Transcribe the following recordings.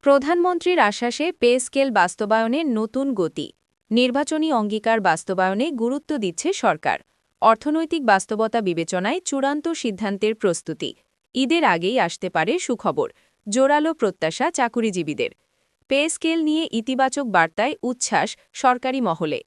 প্রধানমন্ত্রীর আশ্বাসে pay scale বাস্তবায়নে নতুন গতি। নির্বাচনী অঙ্গীকার বাস্তবায়নে গুরুত্ব দিচ্ছে সরকার। অর্থনৈতিক বাস্তবতা বিবেচনায় চূড়ান্ত সিদ্ধান্তের প্রস্তুতি। ঈদের আগেই আসতে পারে সুখবর। জোরালো প্রত্যাশা চাকুরিজীবীদের। পে স্কেল নিয়ে ইতিবাচক বার্তায় উচ্ছ্বাস সরকারি মহলে।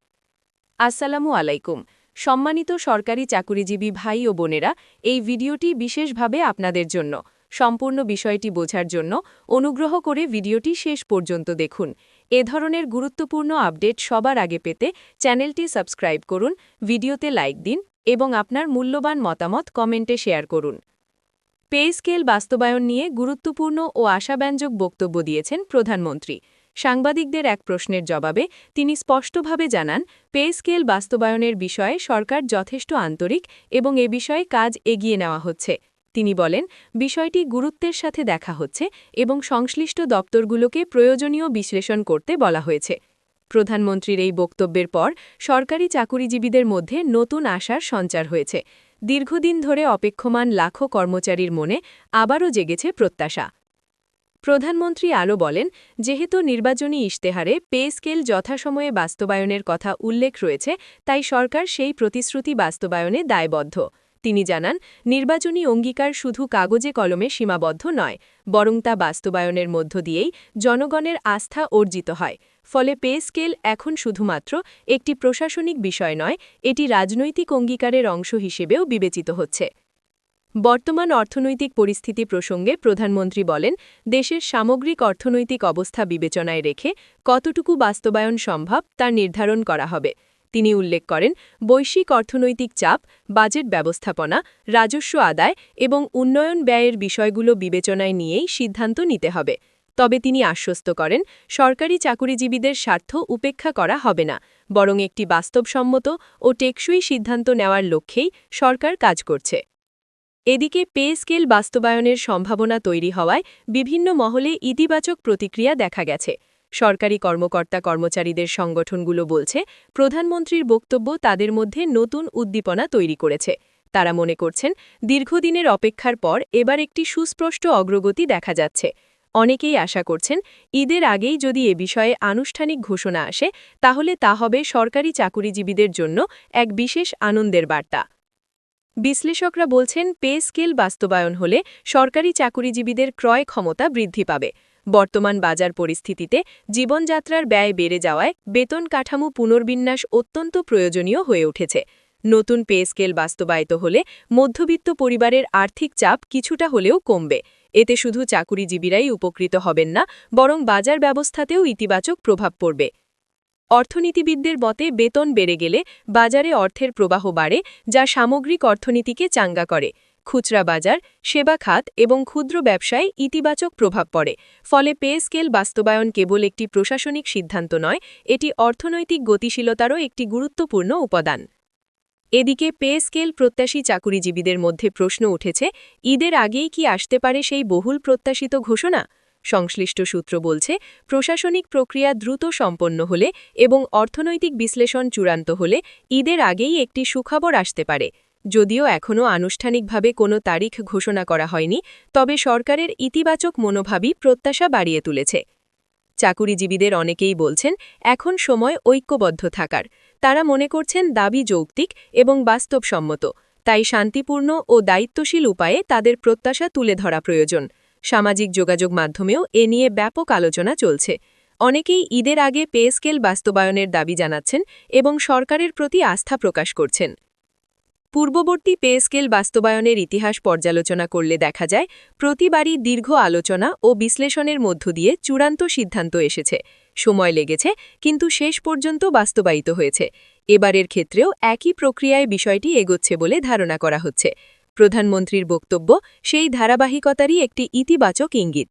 আসসালামু আলাইকুম। সম্মানিত সরকারি চাকুরিজীবী ভাই ও বোনেরা, এই ভিডিওটি বিশেষভাবে আপনাদের জন্য। সম্পূর্ণ বিষয়টি বোঝার জন্য অনুগ্রহ করে ভিডিওটি শেষ পর্যন্ত দেখুন। এ ধরনের গুরুত্বপূর্ণ আপডেট সবার আগে পেতে চ্যানেলটি সাবস্ক্রাইব করুন, ভিডিওতে লাইক দিন এবং আপনার মূল্যবান মতামত কমেন্টে শেয়ার করুন। পে স্কেল বাস্তবায়ন নিয়ে গুরুত্বপূর্ণ ও আশাব্যঞ্জক বক্তব্য দিয়েছেন প্রধানমন্ত্রী। সাংবাদিকদের এক প্রশ্নের জবাবে তিনি স্পষ্টভাবে জানান, পে স্কেল বাস্তবায়নের বিষয়ে সরকার যথেষ্ট আন্তরিক এবং এ বিষয়ে কাজ এগিয়ে নেওয়া হচ্ছে। তিনি বলেন, বিষয়টি গুরুত্বের সাথে দেখা হচ্ছে এবং সংশ্লিষ্ট দপ্তরগুলোকে প্রয়োজনীয় বিশ্লেষণ করতে বলা হয়েছে। প্রধানমন্ত্রীর এই বক্তব্যের পর সরকারি চাকুরিজীবীদের মধ্যে নতুন আশার সঞ্চার হয়েছে। দীর্ঘদিন ধরে অপেক্ষমান লাখো কর্মচারীর মনে আবারও জেগেছে প্রত্যাশা। প্রধানমন্ত্রী আরও বলেন, যেহেতু নির্বাচনী ইশতেহারে পে স্কেল যথাসময়ে বাস্তবায়নের কথা উল্লেখ রয়েছে, তাই সরকার সেই প্রতিশ্রুতি বাস্তবায়নে দায়বদ্ধ। তিনি জানান, নির্বাচনী অঙ্গীকার শুধু কাগজে কলমে সীমাবদ্ধ নয়, বরং তা বাস্তবায়নের মধ্য দিয়েই জনগণের আস্থা অর্জিত হয়। ফলে পে স্কেল এখন শুধুমাত্র একটি প্রশাসনিক বিষয় নয়, এটি রাজনৈতিক অঙ্গীকারের অংশ হিসেবেও বিবেচিত হচ্ছে। বর্তমান অর্থনৈতিক পরিস্থিতি প্রসঙ্গে প্রধানমন্ত্রী বলেন, দেশের সামগ্রিক অর্থনৈতিক অবস্থা বিবেচনায় রেখে কতটুকু বাস্তবায়ন সম্ভব তা নির্ধারণ করা হবে। তিনি উল্লেখ করেন, বৈশ্বিক অর্থনৈতিক চাপ, বাজেট ব্যবস্থাপনা, রাজস্ব আদায় এবং উন্নয়ন ব্যয়ের বিষয়গুলো বিবেচনায় নিয়েই সিদ্ধান্ত নিতে হবে। তবে তিনি আশ্বস্ত করেন, সরকারি চাকুরিজীবীদের স্বার্থ উপেক্ষা করা হবে না, বরং একটি বাস্তবসম্মত ও টেকসই সিদ্ধান্ত নেওয়ার লক্ষ্যেই সরকার কাজ করছে। এদিকে পে স্কেল বাস্তবায়নের সম্ভাবনা তৈরি হওয়ায় বিভিন্ন মহলে ইতিবাচক প্রতিক্রিয়া দেখা গেছে। সরকারি কর্মকর্তা-কর্মচারীদের সংগঠনগুলো বলছে, প্রধানমন্ত্রীর বক্তব্য তাদের মধ্যে নতুন উদ্দীপনা তৈরি করেছে। তারা মনে করছেন, দীর্ঘদিনের অপেক্ষার পর এবার একটি সুস্পষ্ট অগ্রগতি দেখা যাচ্ছে। অনেকেই আশা করছেন, ঈদের আগেই যদি এ বিষয়ে আনুষ্ঠানিক ঘোষণা আসে, তাহলে তা হবে সরকারি চাকুরিজীবীদের জন্য এক বিশেষ আনন্দের বার্তা। বিশ্লেষকরা বলছেন, পে স্কেল বাস্তবায়ন হলে সরকারি চাকুরিজীবীদের ক্রয় ক্ষমতা বৃদ্ধি পাবে। বর্তমান বাজার পরিস্থিতিতে জীবনযাত্রার ব্যয় বেড়ে যাওয়ায় বেতন কাঠামো পুনর্বিন্যাস অত্যন্ত প্রয়োজনীয় হয়ে উঠেছে। নতুন পে স্কেল বাস্তবায়িত হলে মধ্যবিত্ত পরিবারের আর্থিক চাপ কিছুটা হলেও কমবে। এতে শুধু চাকুরিজীবীরাই উপকৃত হবেন না, বরং বাজার ব্যবস্থাতেও ইতিবাচক প্রভাব পড়বে। অর্থনীতিবিদদের মতে, বেতন বেড়ে গেলে বাজারে অর্থের প্রবাহ বাড়ে, যা সামগ্রিক অর্থনীতিকে চাঙ্গা করে। খুচরা বাজার, সেবা খাত এবং ক্ষুদ্র ব্যবসায় ইতিবাচক প্রভাব পড়ে। ফলে পে স্কেল বাস্তবায়ন কেবল একটি প্রশাসনিক সিদ্ধান্ত নয়, এটি অর্থনৈতিক গতিশীলতারও একটি গুরুত্বপূর্ণ উপাদান। এদিকে পে স্কেল প্রত্যাশী চাকুরিজীবীদের মধ্যে প্রশ্ন উঠেছে, ঈদের আগেই কি আসতে পারে সেই বহুল প্রত্যাশিত ঘোষণা? সংশ্লিষ্ট সূত্র বলছে, প্রশাসনিক প্রক্রিয়া দ্রুত সম্পন্ন হলে এবং অর্থনৈতিক বিশ্লেষণ চূড়ান্ত হলে ঈদের আগেই একটি সুখবর আসতে পারে। যদিও এখনও আনুষ্ঠানিকভাবে কোনো তারিখ ঘোষণা করা হয়নি, তবে সরকারের ইতিবাচক মনোভাবই প্রত্যাশা বাড়িয়ে তুলেছে। চাকুরিজীবীদের অনেকেই বলছেন, এখন সময় ঐক্যবদ্ধ থাকার। তারা মনে করছেন, দাবি যৌক্তিক এবং বাস্তবসম্মত, তাই শান্তিপূর্ণ ও দায়িত্বশীল উপায়ে তাদের প্রত্যাশা তুলে ধরা প্রয়োজন। সামাজিক যোগাযোগ মাধ্যমেও এ নিয়ে ব্যাপক আলোচনা চলছে। অনেকেই ঈদের আগে পে স্কেল বাস্তবায়নের দাবি জানাচ্ছেন এবং সরকারের প্রতি আস্থা প্রকাশ করছেন। পূর্ববর্তী পে স্কেল বাস্তবায়নের ইতিহাস পর্যালোচনা করলে দেখা যায়, প্রতিবারই দীর্ঘ আলোচনা ও বিশ্লেষণের মধ্য দিয়ে চূড়ান্ত সিদ্ধান্ত এসেছে। সময় লেগেছে, কিন্তু শেষ পর্যন্ত বাস্তবায়িত হয়েছে। এবারের ক্ষেত্রেও একই প্রক্রিয়ায় বিষয়টি এগোচ্ছে বলে ধারণা করা হচ্ছে। প্রধানমন্ত্রীর বক্তব্য সেই ধারাবাহিকতারই একটি ইতিবাচক ইঙ্গিত।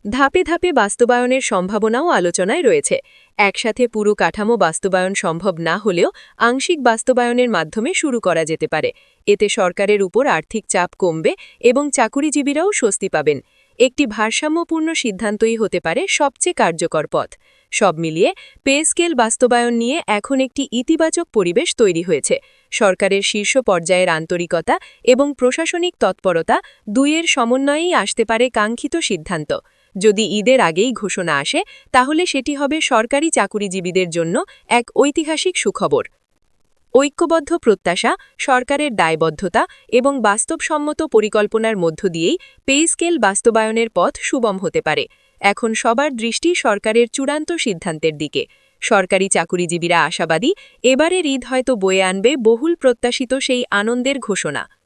ধাপে ধাপে বাস্তবায়নের সম্ভাবনাও আলোচনায় রয়েছে। একসাথে পুরো কাঠামো বাস্তবায়ন সম্ভব না হলেও আংশিক বাস্তবায়নের মাধ্যমে শুরু করা যেতে পারে। এতে সরকারের উপর আর্থিক চাপ কমবে এবং চাকুরিজীবীরাও স্বস্তি পাবেন। একটি ভারসাম্যপূর্ণ সিদ্ধান্তই হতে পারে সবচেয়ে কার্যকর পথ। সব মিলিয়ে পে স্কেল বাস্তবায়ন নিয়ে এখন একটি ইতিবাচক পরিবেশ তৈরি হয়েছে। সরকারের শীর্ষ পর্যায়ের আন্তরিকতা এবং প্রশাসনিক তৎপরতা দুইয়ের সমন্বয়েই আসতে পারে কাঙ্ক্ষিত সিদ্ধান্ত। যদি ঈদের আগেই ঘোষণা আসে তাহলে সেটি হবে সরকারি চাকুরিজীবীদের জন্য এক ঐতিহাসিক সুখবর। ঐক্যবদ্ধ প্রত্যাশা, সরকারের দায়বদ্ধতা এবং বাস্তবসম্মত পরিকল্পনার মধ্য দিয়েই পে স্কেল বাস্তবায়নের পথ সুগম হতে পারে। এখন সবার দৃষ্টি সরকারের চূড়ান্ত সিদ্ধান্তের দিকে। সরকারি চাকুরিজীবীরা আশাবাদী, এবারের ঈদ হয়তো বয়ে আনবে বহুল প্রত্যাশিত সেই আনন্দের ঘোষণা।